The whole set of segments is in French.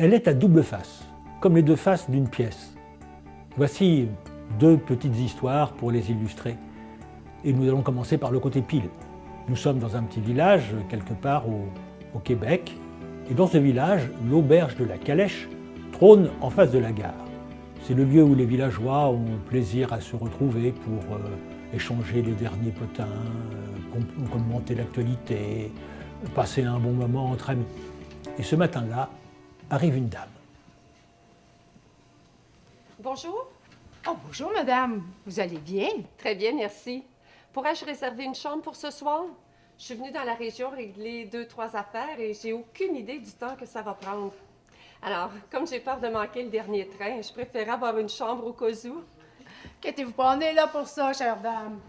Elle est à double face, comme les deux faces d'une pièce. Voici deux petites histoires pour les illustrer. Et nous allons commencer par le côté pile. Nous sommes dans un petit village, quelque part au Québec. Et dans ce village, l'auberge de la Calèche trône en face de la gare. C'est le lieu où les villageois ont plaisir à se retrouver pour échanger les derniers potins, commenter l'actualité, passer un bon moment entre amis. Et ce matin-là, arrive une dame. Bonjour. Oh, bonjour, madame. Vous allez bien? Très bien, merci. Pourrais-je réserver une chambre pour ce soir? Je suis venue dans la région régler 2-3 affaires et j'ai aucune idée du temps que ça va prendre. Alors, comme j'ai peur de manquer le dernier train, je préférais avoir une chambre au cas où. Inquiétez-vous pas, on est là pour ça, chère dame.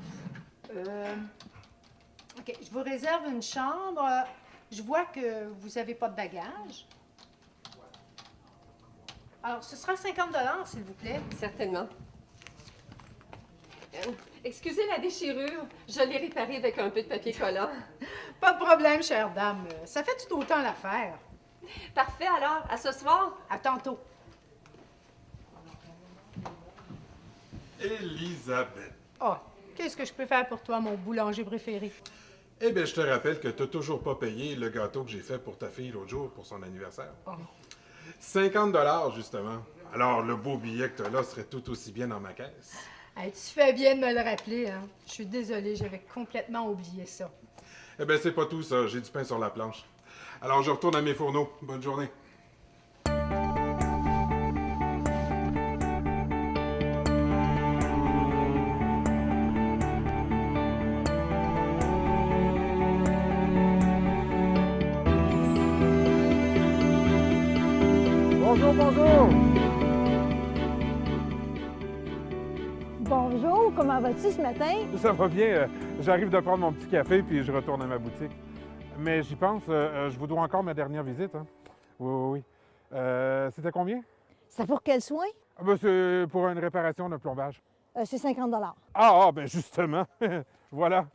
OK, je vous réserve une chambre. Je vois que vous n'avez pas de bagages. Alors, ce sera 50 $, s'il vous plaît. Certainement. Excusez la déchirure, je l'ai réparée avec un peu de papier collant. Pas de problème, chère dame. Ça fait tout autant l'affaire. Parfait alors, à ce soir. À tantôt. Elisabeth. Oh, qu'est-ce que je peux faire pour toi, mon boulanger préféré? Eh bien, je te rappelle que t'as toujours pas payé le gâteau que j'ai fait pour ta fille l'autre jour pour son anniversaire. Oh. 50 $, justement. Alors, le beau billet que t'as là serait tout aussi bien dans ma caisse. Hey, tu fais bien de me le rappeler, hein? Je suis désolée, j'avais complètement oublié ça. Eh bien, c'est pas tout ça. J'ai du pain sur la planche. Alors, je retourne à mes fourneaux. Bonne journée. Bonjour, bonjour! Bonjour, comment vas-tu ce matin? Ça va bien. J'arrive de prendre mon petit café puis je retourne à ma boutique. Mais j'y pense, je vous dois encore ma dernière visite. Hein? Oui. C'était combien? C'est pour quel soin? Ah, ben, c'est pour une réparation d'un plombage. C'est 50 $. Ben justement. Voilà.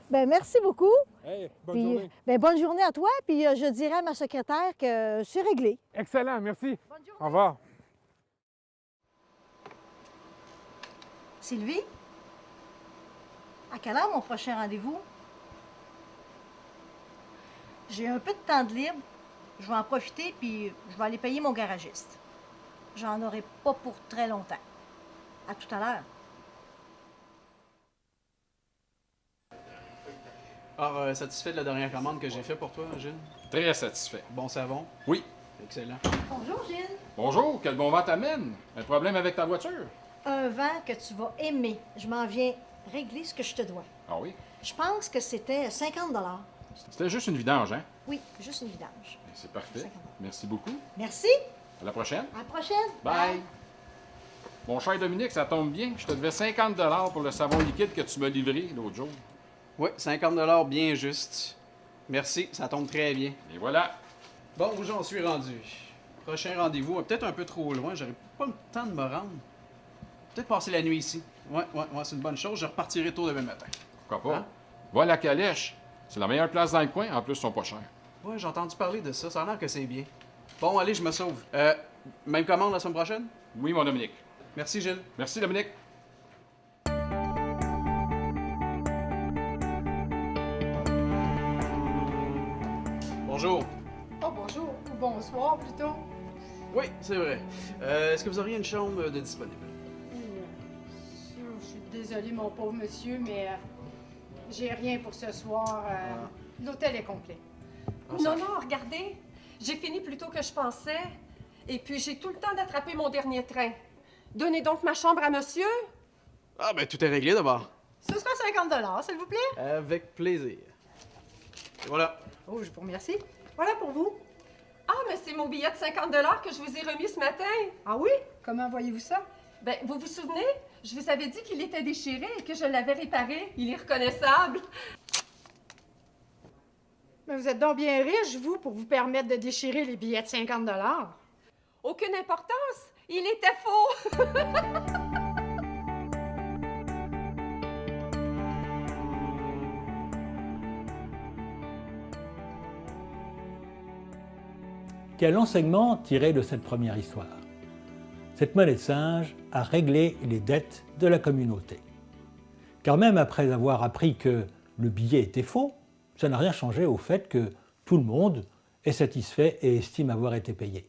Ben merci beaucoup. Hey, bonne Puis, journée. ben, bonne journée à toi, puis je dirai à ma secrétaire que c'est réglé. Excellent, merci. Bonne journée. Au revoir. Sylvie? À quelle heure mon prochain rendez-vous? J'ai un peu de temps de libre. Je vais en profiter, puis je vais aller payer mon garagiste. J'en aurai pas pour très longtemps. À tout à l'heure. Alors, satisfait de la dernière commande que j'ai faite pour toi, Gilles? Très satisfait. Bon savon? Oui. Excellent. Bonjour, Gilles. Bonjour, quel bon vent t'amène? Un problème avec ta voiture? Un vent que tu vas aimer. Je m'en viens régler ce que je te dois. Ah oui? Je pense que c'était 50 $. C'était juste une vidange, hein? Oui, juste une vidange. Ben, c'est parfait. 50 $. Merci beaucoup. Merci. À la prochaine. À la prochaine. Bye. Mon cher Dominique, ça tombe bien. Je te devais 50 $ pour le savon liquide que tu m'as livré l'autre jour. Oui, 50 $ bien juste. Merci, ça tombe très bien. Et voilà. Bon, où j'en suis rendu? Prochain rendez-vous, peut-être un peu trop loin, j'aurais pas le temps de me rendre. Peut-être passer la nuit ici. Ouais, c'est une bonne chose, je repartirai tôt demain matin. Pourquoi pas? Hein? Va à la Calèche. C'est la meilleure place dans le coin. En plus, ils sont pas chers. Ouais, j'ai entendu parler de ça, ça a l'air que c'est bien. Bon, allez, je me sauve. Même commande la semaine prochaine? Oui, mon Dominique. Merci, Gilles. Merci, Dominique. Bonjour. Oh, bonjour. Ou bonsoir, plutôt. Oui, c'est vrai. Est-ce que vous auriez une chambre de disponible? Je suis désolée, mon pauvre monsieur, mais j'ai rien pour ce soir. L'hôtel est complet. Non, regardez. J'ai fini plus tôt que je pensais. Et puis, j'ai tout le temps d'attraper mon dernier train. Donnez donc ma chambre à monsieur. Ah, ben tout est réglé d'abord. Ce sera 50 $, s'il vous plaît. Avec plaisir. Et voilà. Oh, je vous remercie. Voilà pour vous. Ah, mais c'est mon billet de 50 $ que je vous ai remis ce matin. Ah oui? Comment voyez-vous ça? Ben, vous vous souvenez? Je vous avais dit qu'il était déchiré et que je l'avais réparé. Il est reconnaissable. Mais vous êtes donc bien riche, vous, pour vous permettre de déchirer les billets de 50 $. Aucune importance. Il était faux. Quel enseignement tirer de cette première histoire? Cette monnaie de singe a réglé les dettes de la communauté. Car même après avoir appris que le billet était faux, ça n'a rien changé au fait que tout le monde est satisfait et estime avoir été payé.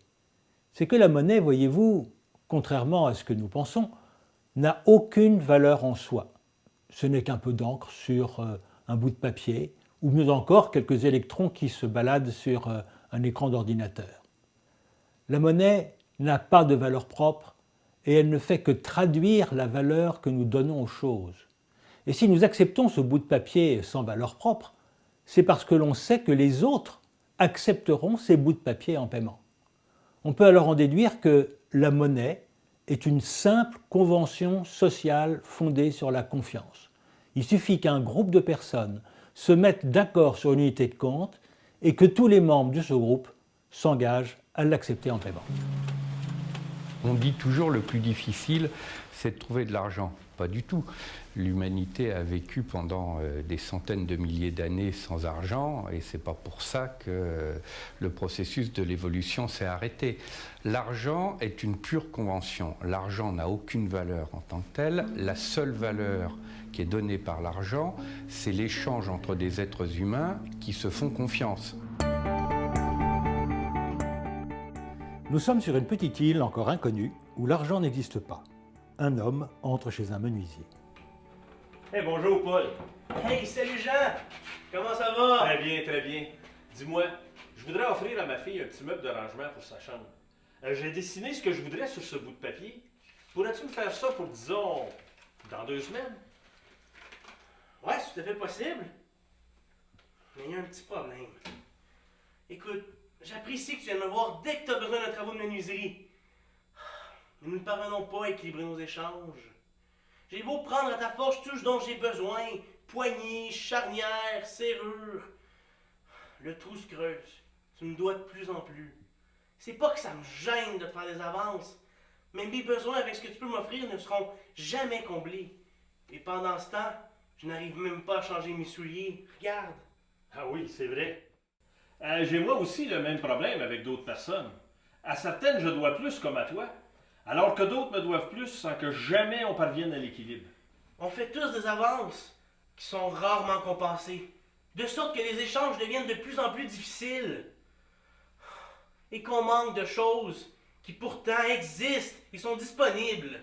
C'est que la monnaie, voyez-vous, contrairement à ce que nous pensons, n'a aucune valeur en soi. Ce n'est qu'un peu d'encre sur un bout de papier, ou mieux encore quelques électrons qui se baladent sur un écran d'ordinateur. La monnaie n'a pas de valeur propre et elle ne fait que traduire la valeur que nous donnons aux choses. Et si nous acceptons ce bout de papier sans valeur propre, c'est parce que l'on sait que les autres accepteront ces bouts de papier en paiement. On peut alors en déduire que la monnaie est une simple convention sociale fondée sur la confiance. Il suffit qu'un groupe de personnes se mettent d'accord sur une unité de compte et que tous les membres de ce groupe s'engagent à l'accepter en paiement. On dit toujours le plus difficile, c'est de trouver de l'argent. Pas du tout. L'humanité a vécu pendant des centaines de milliers d'années sans argent et c'est pas pour ça que le processus de l'évolution s'est arrêté. L'argent est une pure convention. L'argent n'a aucune valeur en tant que tel. La seule valeur qui est donnée par l'argent, c'est l'échange entre des êtres humains qui se font confiance. Nous sommes sur une petite île encore inconnue où l'argent n'existe pas. Un homme entre chez un menuisier. Hey, bonjour Paul. Hey, salut Jean! Comment ça va? Très bien, très bien. Dis-moi, je voudrais offrir à ma fille un petit meuble de rangement pour sa chambre. J'ai dessiné ce que je voudrais sur ce bout de papier. Pourrais-tu me faire ça pour, disons, dans 2 semaines? Ouais, c'est tout à fait possible. Mais il y a un petit problème. Écoute, j'apprécie que tu viennes me voir dès que tu as besoin d'un travaux de menuiserie. Mais nous ne parvenons pas à équilibrer nos échanges. J'ai beau prendre à ta force tout ce dont j'ai besoin, poignées, charnières, serrures. Le trou se creuse. Tu me dois de plus en plus. C'est pas que ça me gêne de te faire des avances, mais mes besoins avec ce que tu peux m'offrir ne seront jamais comblés. Et pendant ce temps, je n'arrive même pas à changer mes souliers. Regarde. Ah oui, c'est vrai. J'ai moi aussi le même problème avec d'autres personnes. À certaines, je dois plus comme à toi, alors que d'autres me doivent plus sans que jamais on parvienne à l'équilibre. On fait tous des avances qui sont rarement compensées, de sorte que les échanges deviennent de plus en plus difficiles. Et qu'on manque de choses qui pourtant existent et sont disponibles.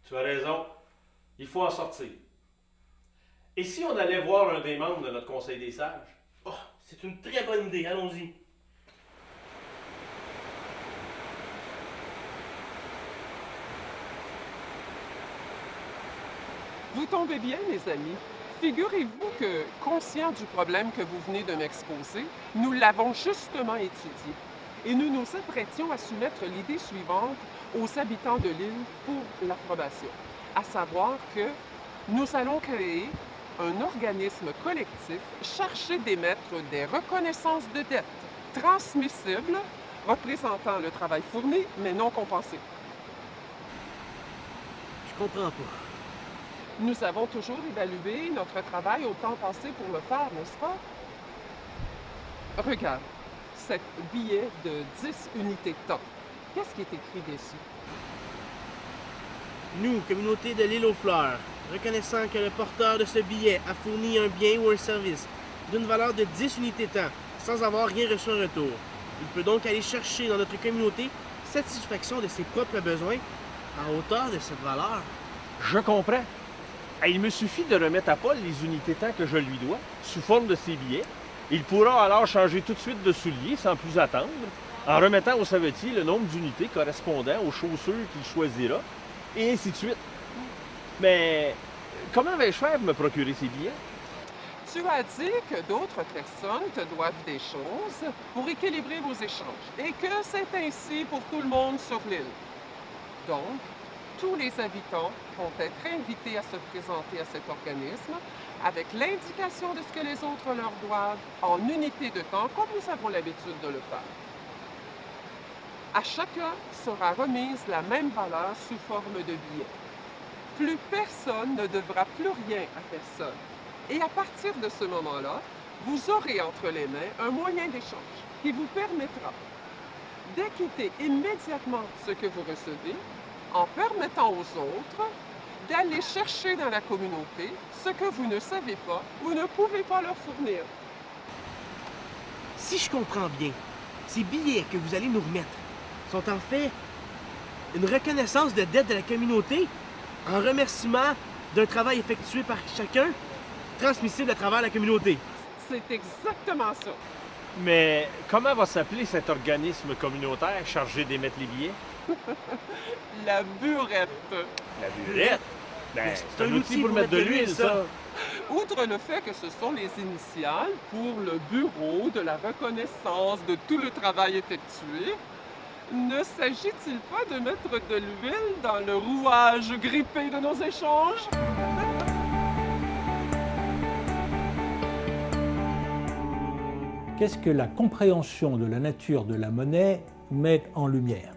Tu as raison. Il faut en sortir. Et si on allait voir un des membres de notre Conseil des sages? Oh, c'est une très bonne idée. Allons-y. Vous tombez bien, les amis. Figurez-vous que, conscient du problème que vous venez de m'exposer, nous l'avons justement étudié. Et nous nous apprêtions à soumettre l'idée suivante aux habitants de l'île pour l'approbation. À savoir que nous allons créer un organisme collectif chargé d'émettre des reconnaissances de dettes transmissibles représentant le travail fourni mais non compensé. Je comprends pas. Nous avons toujours évalué notre travail au temps passé pour le faire, n'est-ce pas? Regarde, cet billet de 10 unités de temps. Qu'est-ce qui est écrit dessus? Nous, communauté de l'île aux fleurs, reconnaissant que le porteur de ce billet a fourni un bien ou un service d'une valeur de 10 unités de temps, sans avoir rien reçu en retour. Il peut donc aller chercher dans notre communauté satisfaction de ses propres besoins à hauteur de cette valeur. Je comprends. Il me suffit de remettre à Paul les unités de temps que je lui dois, sous forme de ses billets. Il pourra alors changer tout de suite de souliers sans plus attendre, en remettant au savetier le nombre d'unités correspondant aux chaussures qu'il choisira, et ainsi de suite. Mais comment vais-je faire pour me procurer ces billets? Tu as dit que d'autres personnes te doivent des choses pour équilibrer vos échanges et que c'est ainsi pour tout le monde sur l'île. Donc, tous les habitants vont être invités à se présenter à cet organisme avec l'indication de ce que les autres leur doivent en unité de temps, comme nous avons l'habitude de le faire. À chacun sera remise la même valeur sous forme de billet. Plus personne ne devra plus rien à personne. Et à partir de ce moment-là, vous aurez entre les mains un moyen d'échange qui vous permettra d'acquitter immédiatement ce que vous recevez en permettant aux autres d'aller chercher dans la communauté ce que vous ne savez pas ou ne pouvez pas leur fournir. Si je comprends bien, ces billets que vous allez nous remettre sont en fait une reconnaissance de dette de la communauté en remerciement d'un travail effectué par chacun, transmissible à travers la communauté. C'est exactement ça. Mais comment va s'appeler cet organisme communautaire chargé d'émettre les billets? La burette. La burette? Ben, c'est un outil pour mettre de l'huile, ça. Outre le fait que ce sont les initiales pour le bureau de la reconnaissance de tout le travail effectué, ne s'agit-il pas de mettre de l'huile dans le rouage grippé de nos échanges? Qu'est-ce que la compréhension de la nature de la monnaie met en lumière?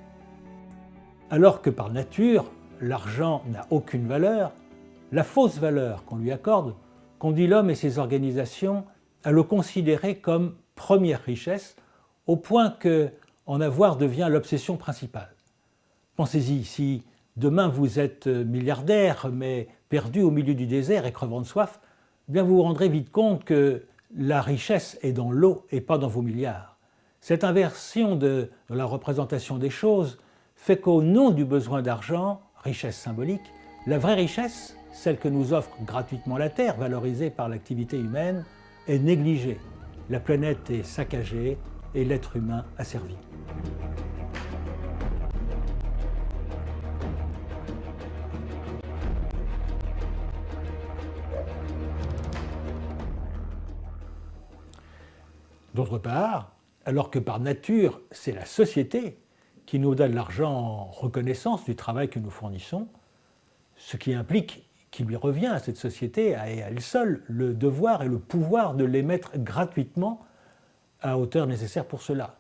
Alors que par nature, l'argent n'a aucune valeur, la fausse valeur qu'on lui accorde conduit l'homme et ses organisations à le considérer comme première richesse, au point que en avoir devient l'obsession principale. Pensez-y, si demain vous êtes milliardaire, mais perdu au milieu du désert et crevant de soif, eh bien vous vous rendrez vite compte que la richesse est dans l'eau et pas dans vos milliards. Cette inversion de la représentation des choses fait qu'au nom du besoin d'argent, richesse symbolique, la vraie richesse, celle que nous offre gratuitement la Terre, valorisée par l'activité humaine, est négligée. La planète est saccagée et l'être humain asservi. D'autre part, alors que par nature, c'est la société qui nous donne l'argent en reconnaissance du travail que nous fournissons, ce qui implique qu'il lui revient à cette société, à elle seule, le devoir et le pouvoir de l'émettre gratuitement à hauteur nécessaire pour cela.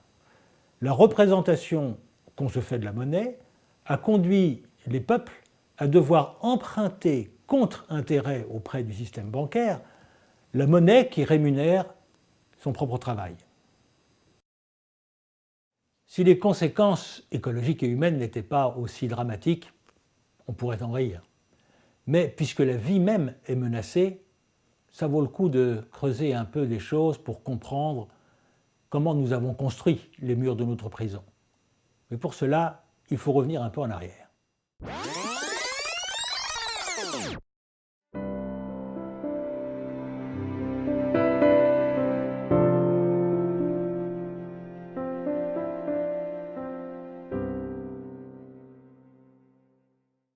La représentation qu'on se fait de la monnaie a conduit les peuples à devoir emprunter contre intérêt auprès du système bancaire la monnaie qui rémunère son propre travail. Si les conséquences écologiques et humaines n'étaient pas aussi dramatiques, on pourrait en rire. Mais puisque la vie même est menacée, ça vaut le coup de creuser un peu les choses pour comprendre comment nous avons construit les murs de notre prison. Mais pour cela, il faut revenir un peu en arrière.